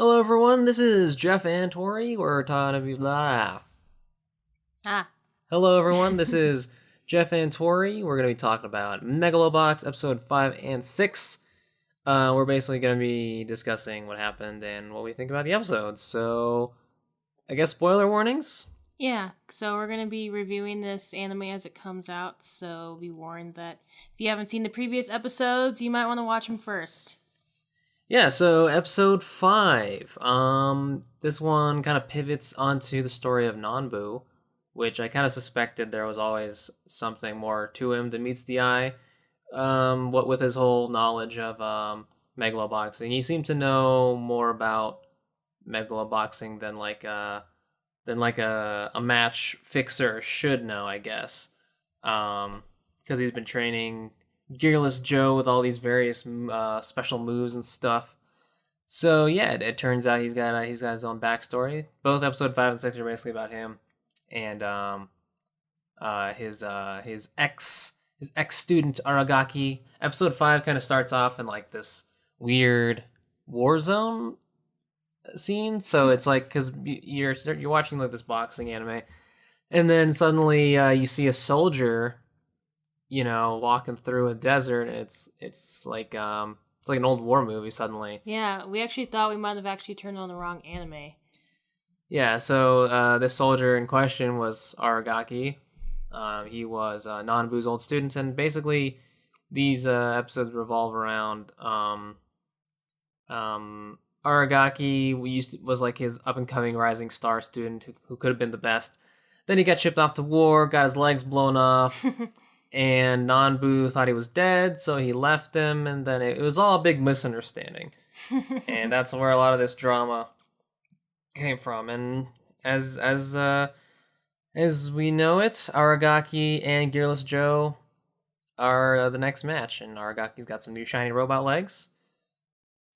Hello, everyone. This is Jeff and Torie. We're talking to blah. Ah. Hello, everyone. This is Jeff and Torie. We're going to be talking about Megalo Box episode 5 and 6. We're basically going to be discussing what happened and what we think about the episodes. So, I guess spoiler warnings. Yeah, so we're going to be reviewing this anime as it comes out, so be warned that if you haven't seen the previous episodes, you might want to watch them first. Yeah, so episode 5. This one kind of pivots onto the story of Nanbu, which I kind of suspected there was always something more to him than meets the eye. What with his whole knowledge of Megalo boxing, he seemed to know more about Megalo boxing than a match fixer should know, I guess. Because he's been training Gearless Joe with all these various special moves and stuff. So yeah, it turns out he's got his own backstory. Both episode 5 and 6 are basically about him and his ex student Aragaki. Episode 5 kind of starts off in like this weird war zone scene. So it's like because you're watching like this boxing anime, and then suddenly you see a soldier, walking through a desert, and it's like an old war movie suddenly. Yeah, we actually thought we might have actually turned on the wrong anime. Yeah, so this soldier in question was Aragaki. He was Nanbu's old student, and basically these episodes revolve around Aragaki. Was like his up and coming rising star student who could have been the best. Then he got shipped off to war, got his legs blown off, and Nanbu thought he was dead, so he left him, and then it was all a big misunderstanding. And that's where a lot of this drama came from. And as we know it, Aragaki and Gearless Joe are the next match, and Aragaki's got some new shiny robot legs.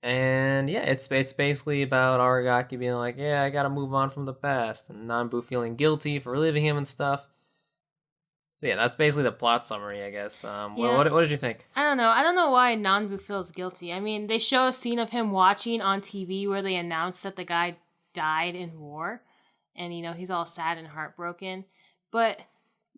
And yeah, it's basically about Aragaki being like, yeah, I gotta move on from the past, and Nanbu feeling guilty for leaving him and stuff. So yeah, that's basically the plot summary, I guess. Yeah. What did you think? I don't know. I don't know why Nanbu feels guilty. I mean, they show a scene of him watching on TV where they announce that the guy died in war, and he's all sad and heartbroken. But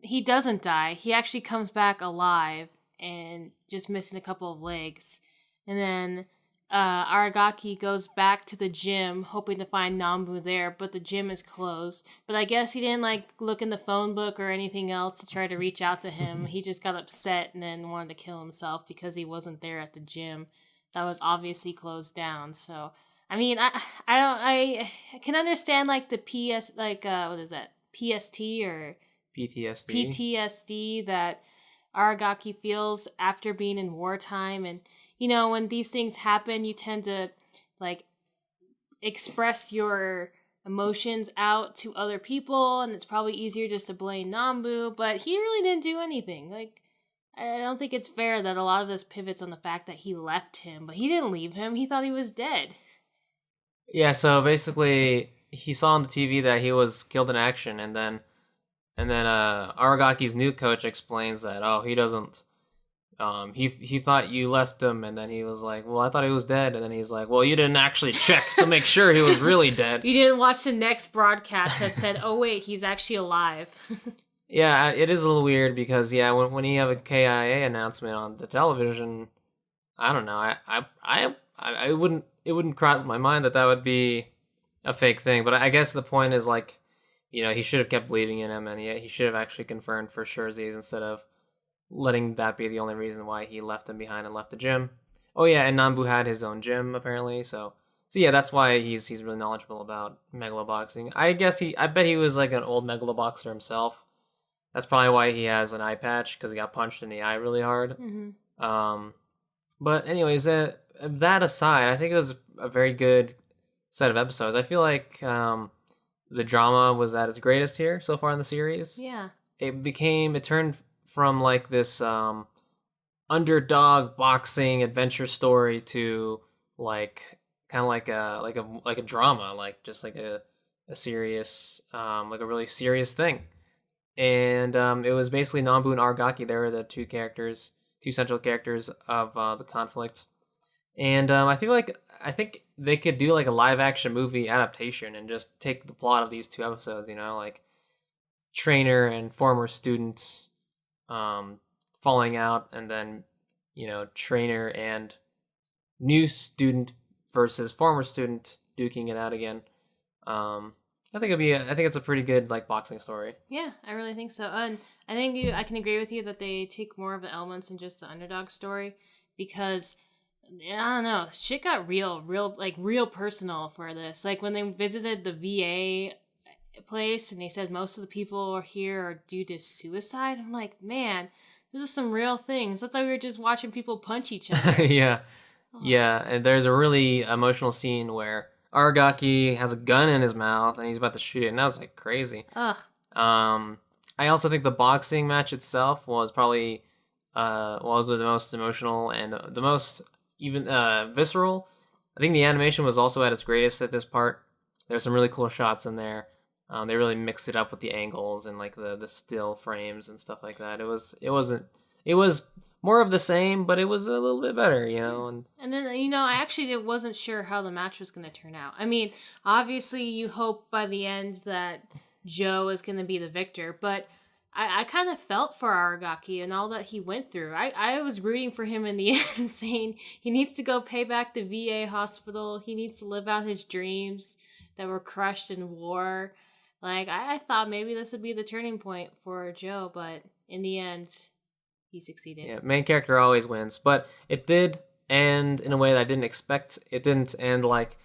he doesn't die. He actually comes back alive and just missing a couple of legs. And then Aragaki goes back to the gym hoping to find Nanbu there, but the gym is closed. But I guess he didn't look in the phone book or anything else to try to reach out to him. He just got upset and then wanted to kill himself because he wasn't there at the gym that was obviously closed down. So I mean, I can understand like the what is that, PST or PTSD. PTSD that Aragaki feels after being in wartime. And when these things happen, you tend to like express your emotions out to other people, and it's probably easier just to blame Nanbu, but he really didn't do anything. Like, I don't think it's fair that a lot of this pivots on the fact that he left him, but he didn't leave him. He thought he was dead. Yeah, so basically he saw on the TV that he was killed in action, and then Aragaki's new coach explains that he doesn't. He thought you left him, and then he was like, "Well, I thought he was dead," and then he's like, "Well, you didn't actually check to make sure he was really dead." You didn't watch the next broadcast that said, "Oh wait, he's actually alive." Yeah, it is a little weird because when you have a KIA announcement on the television, I don't know, I wouldn't it wouldn't cross my mind that would be a fake thing, but I guess the point is like, he should have kept believing in him, and he should have actually confirmed for sure instead of letting that be the only reason why he left him behind and left the gym. Oh yeah, and Nanbu had his own gym apparently, so yeah, that's why he's really knowledgeable about Megalo boxing. I bet he was like an old Megalo boxer himself. That's probably why he has an eye patch, because he got punched in the eye really hard. Mm-hmm. But anyways, that aside, I think it was a very good set of episodes. I feel like the drama was at its greatest here so far in the series. Yeah. It turned from like this underdog boxing adventure story to like kind of like a drama, like just like a serious like a really serious thing. And it was basically Nanbu and Aragaki. They were the two central characters of the conflict. And I think they could do like a live action movie adaptation and just take the plot of these two episodes, like trainer and former students falling out, and then trainer and new student versus former student duking it out again. I think it's a pretty good like boxing story. Yeah, I really think so. And I can agree with you that they take more of the elements in just the underdog story because I don't know, shit got real personal for this. Like when they visited the VA place and they said most of the people here are due to suicide. I'm like, man, this is some real things. I thought we were just watching people punch each other. Yeah. Oh. Yeah, and there's a really emotional scene where Aragaki has a gun in his mouth and he's about to shoot it, and that was like crazy. Ugh. I also think the boxing match itself was probably was the most emotional and the most even visceral. I think the animation was also at its greatest at this part. There's some really cool shots in there. They really mixed it up with the angles and like the still frames and stuff like that. It was more of the same, but it was a little bit better, And then I actually wasn't sure how the match was going to turn out. I mean, obviously you hope by the end that Joe is going to be the victor, but I kind of felt for Aragaki and all that he went through. I was rooting for him in the end, saying he needs to go pay back the VA hospital. He needs to live out his dreams that were crushed in war. Like, I thought maybe this would be the turning point for Joe, but in the end, he succeeded. Yeah, main character always wins, but it did end in a way that I didn't expect. It didn't end like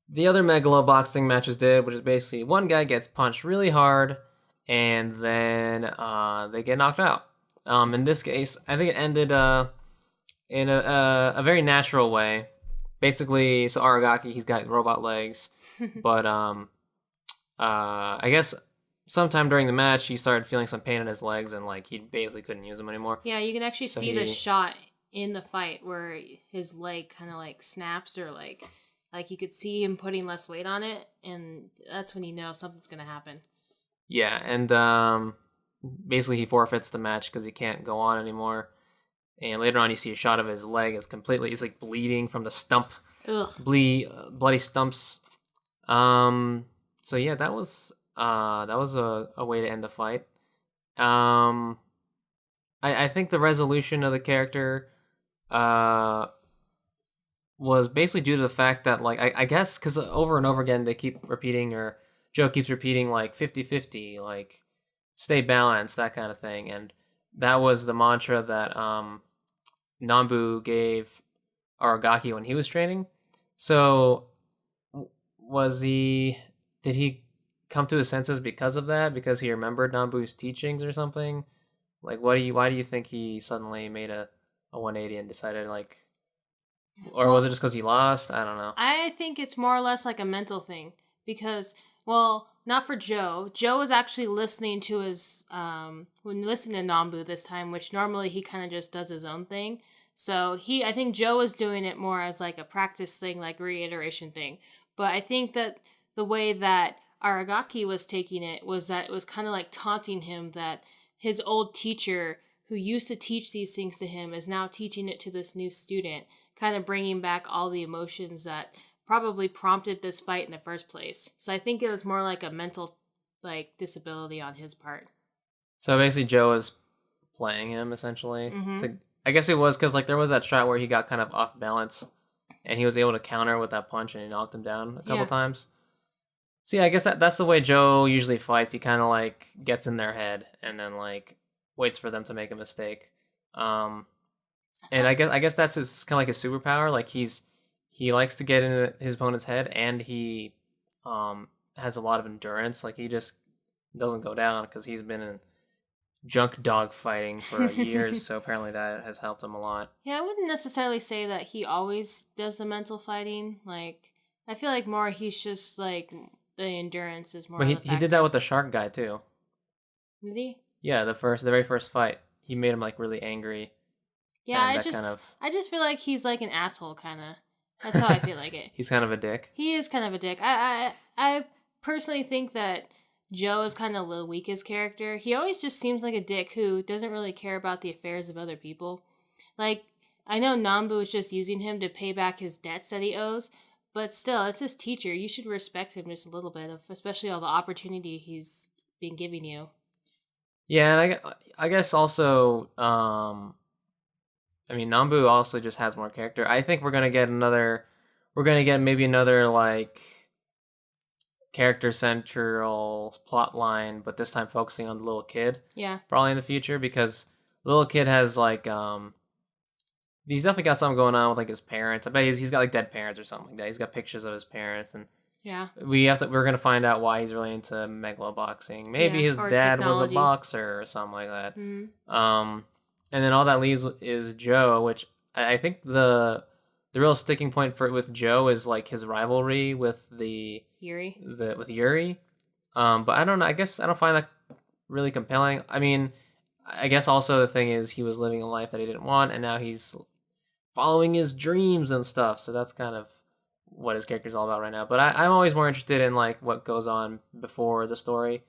the other Megalo boxing matches did, which is basically one guy gets punched really hard and then they get knocked out. In this case, I think it ended in a very natural way. Basically, so Aragaki, he's got robot legs, but I guess sometime during the match he started feeling some pain in his legs and like he basically couldn't use them anymore. Yeah, you can actually So see the shot in the fight where his leg kind of like snaps or like you could see him putting less weight on it, and that's when you know something's gonna happen. Yeah, and basically he forfeits the match because he can't go on anymore. And later on, you see a shot of his leg. It's like bleeding from the stump, Ugh. bloody stumps. So yeah, that was a way to end the fight. I think the resolution of the character was basically due to the fact that like I guess because over and over again they keep repeating, or Joe keeps repeating like 50-50, like stay balanced, that kind of thing, and that was the mantra that Nanbu gave Aragaki when he was training. So did he come to his senses because of that? Because he remembered Nanbu's teachings or something? Like why do you think he suddenly made a 180 and decided like, or was it just because he lost? I don't know. I think it's more or less like a mental thing because, well, not for Joe. Joe was actually listening to his when listening to Nanbu this time, which normally he kind of just does his own thing. So I think Joe was doing it more as like a practice thing, like reiteration thing. But I think that the way that Aragaki was taking it was that it was kind of like taunting him that his old teacher who used to teach these things to him is now teaching it to this new student, kind of bringing back all the emotions that probably prompted this fight in the first place. So I think it was more like a mental like disability on his part. So basically, Joe was playing him essentially. Mm-hmm. I guess it was because like there was that shot where he got kind of off balance, and he was able to counter with that punch, and he knocked him down a couple times. So yeah, I guess that's the way Joe usually fights. He kind of like gets in their head and then like waits for them to make a mistake. And I guess that's his kind of like his superpower. Like he likes to get in his opponent's head, and he has a lot of endurance. Like he just doesn't go down because he's been in junk dog fighting for years. So apparently that has helped him a lot. Yeah, I wouldn't necessarily say that he always does the mental fighting. Like I feel like more he's just like the endurance is more. But he did that with the shark guy too. Did he? Yeah, the very first fight, he made him like really angry. Yeah, I just feel like he's like an asshole, kind of. That's how I feel like it. He's kind of a dick. He is kind of a dick. I personally think that Joe is kind of Lil Weak's character. He always just seems like a dick who doesn't really care about the affairs of other people. Like, I know Nanbu is just using him to pay back his debts that he owes, but still, it's his teacher. You should respect him just a little bit, especially all the opportunity he's been giving you. Yeah, and I guess also, I mean, Nanbu also just has more character. I think we're gonna get maybe another like character central plot line, but this time focusing on the little kid. Yeah. Probably in the future because the little kid has like he's definitely got something going on with like his parents. I bet he's got like dead parents or something like that. He's got pictures of his parents, and Yeah. we're gonna find out why he's really into Megalo boxing. Maybe Yeah. his Or dad was a technology. boxer or something like that. Mm-hmm. And then all that leaves is Joe, which I think the real sticking point for with Joe is like his rivalry with Yuuri. with Yuuri. But I don't know. I guess I don't find that really compelling. I mean, I guess also the thing is he was living a life that he didn't want, and now he's following his dreams and stuff. So that's kind of what his character's all about right now. But I'm always more interested in like what goes on before the story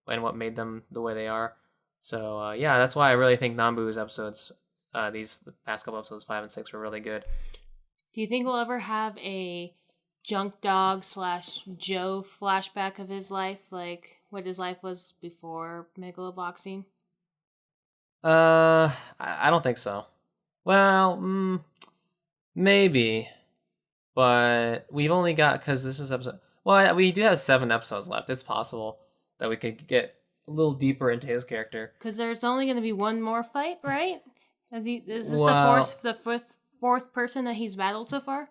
and what made them the way they are. So yeah, that's why I really think Nambu's episodes, these past couple episodes, 5 and 6, were really good. Do you think we'll ever have a junk dog / Joe flashback of his life, like what his life was before Megalo Boxing? I don't think so. Well, maybe, but we've only got because this is episode. Well, we do have 7 episodes left. It's possible that we could get a little deeper into his character. Because there's only going to be one more fight, right? Is this Well, the fourth person that he's battled so far?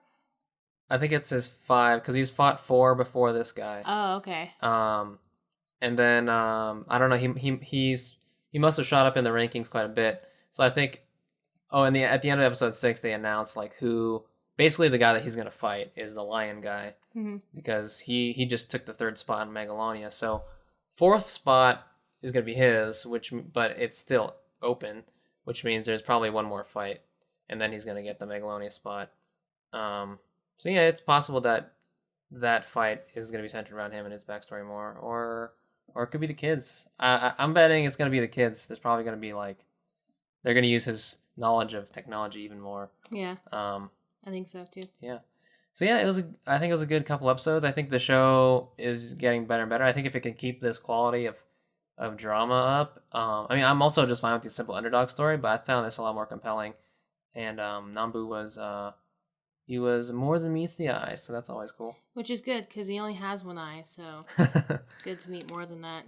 I think it's his 5 because he's fought 4 before this guy. Oh, okay. And then I don't know. He must have shot up in the rankings quite a bit. So I think. Oh, and at the end of episode 6, they announced like who basically the guy that he's gonna fight is the lion guy because he just took the 3rd spot in Megalonia. So 4th spot is gonna be his, but it's still open, which means there's probably one more fight, and then he's gonna get the Megalonia spot. So yeah, it's possible that that fight is gonna be centered around him and his backstory more, or it could be the kids. I'm betting it's gonna be the kids. There's probably gonna be like they're gonna use his knowledge of technology even more. Yeah. I think so too. Yeah. So yeah, I think it was a good couple episodes. I think the show is getting better and better. I think if it can keep this quality of drama up, I mean, I'm also just fine with the simple underdog story, but I found this a lot more compelling. And Nanbu was he was more than meets the eye, so that's always cool. Which is good because he only has one eye, so it's good to meet more than that.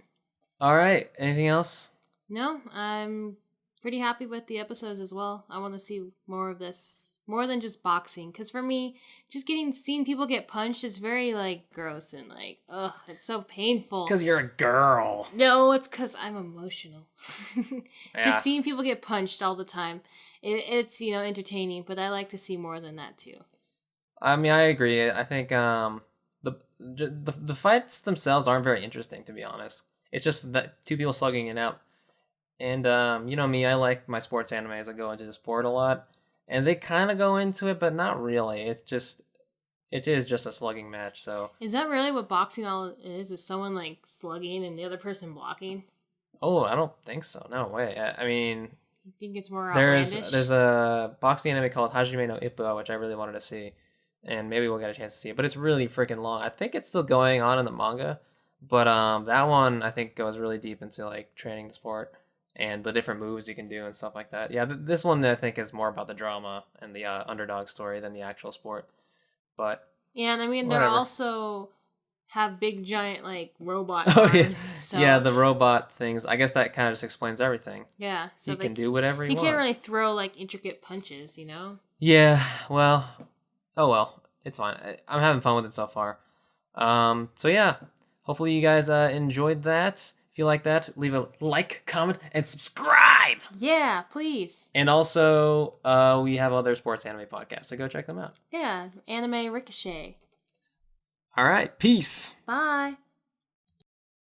All right. Anything else? No, I'm pretty happy with the episodes as well. I want to see more of this, more than just boxing. Because for me, just seeing people get punched is very like gross and like, ugh, it's so painful. It's because you're a girl. No, it's because I'm emotional. Yeah. Just seeing people get punched all the time, it's entertaining. But I like to see more than that too. I mean, I agree. I think the fights themselves aren't very interesting, to be honest. It's just that 2 people slugging it out. And you know me, I like my sports animes that go into the sport a lot, and they kind of go into it, but not really. It is just a slugging match. So is that really what boxing all is? Is someone like slugging and the other person blocking? oh, I don't think so. No way. I mean, You think it's more outlandish? there's a boxing anime called Hajime no Ippo, which I really wanted to see, and maybe we'll get a chance to see it. But it's really freaking long. I think it's still going on in the manga, but that one I think goes really deep into like training the sport and the different moves you can do and stuff like that. Yeah, this one I think is more about the drama and the underdog story than the actual sport. But yeah, and I mean whatever. they're also have big giant like robot Oh arms. yeah, So yeah, the robot things. I guess that kind of just explains everything. yeah, so He can do whatever he he wants. can't really throw like intricate punches, you know? Yeah, well, oh well, it's fine. I'm having fun with it so far. So yeah, hopefully you guys enjoyed that. If you like that, leave a like, comment, and subscribe. Yeah, please. And also, we have other sports anime podcasts, so go check them out. Yeah, Anime Ricochet. All right, peace. Bye.